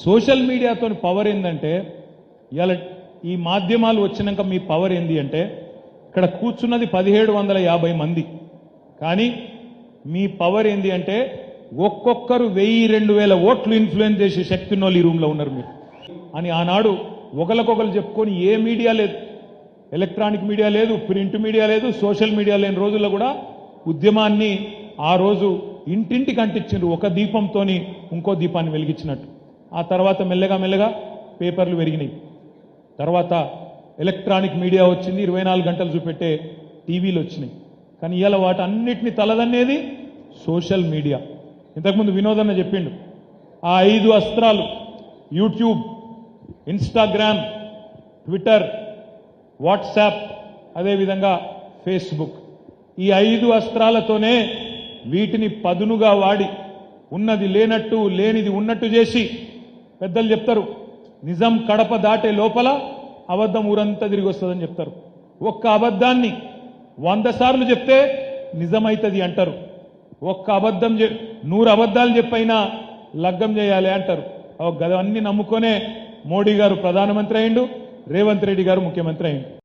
Social మీడియాతో power ఏందంటే ఇవాళ ఈ మాధ్యమాలు వచ్చినాక మీ పవర్ ఏంది అంటే ఇక్కడ కూర్చున్నది 1750 మంది, కానీ మీ పవర్ ఏంది అంటే ఒక్కొక్కరు 1000-2000 ఓట్లు ఇన్ఫ్లుయెన్స్ చేసే శక్తి ఉన్నోళ్ళు ఈ రూమ్లో ఉన్నారు మీరు అని ఆనాడు ఒకరికొకరు చెప్పుకొని ఏ మీడియా లేదు, ఎలక్ట్రానిక్ మీడియా లేదు, ప్రింట్ మీడియా లేదు, సోషల్ మీడియా లేని రోజుల్లో కూడా ఉద్యమాన్ని ఆ రోజు ఇంటింటికి అంటించారు ఒక దీపంతోని ఇంకో దీపాన్ని వెలిగించినట్టు. ఆ తర్వాత మెల్లగా మెల్లగా పేపర్లు పెరిగినాయి, తర్వాత ఎలక్ట్రానిక్ మీడియా వచ్చింది, 24 గంటలు చూపెట్టే టీవీలు వచ్చినాయి. కానీ ఇవాళ వాటన్నిటిని తలదన్నేది సోషల్ మీడియా. ఇంతకుముందు వినోదన్న చెప్పిండు, ఆ 5 అస్త్రాలు యూట్యూబ్, ఇన్స్టాగ్రామ్, ట్విట్టర్, వాట్సాప్, అదేవిధంగా ఫేస్బుక్, ఈ 5 అస్త్రాలతోనే వీటిని పదునుగా వాడి ఉన్నది లేనట్టు లేనిది ఉన్నట్టు చేసి పెద్దలు చెప్తారు, నిజం కడప దాటే లోపల అబద్ధం ఊరంతా తిరిగి వస్తుందని చెప్తారు. ఒక్క అబద్ధాన్ని 100 సార్లు చెప్తే నిజమైతుంది అంటారు. ఒక్క అబద్ధం 100 అబద్ధాలు చెప్పైనా లగ్గం చేయాలి అంటారు. గదవన్నీ నమ్ముకొనే మోడీ గారు ప్రధానమంత్రి అయిండు, రేవంత్ రెడ్డి గారు ముఖ్యమంత్రి అయిండు.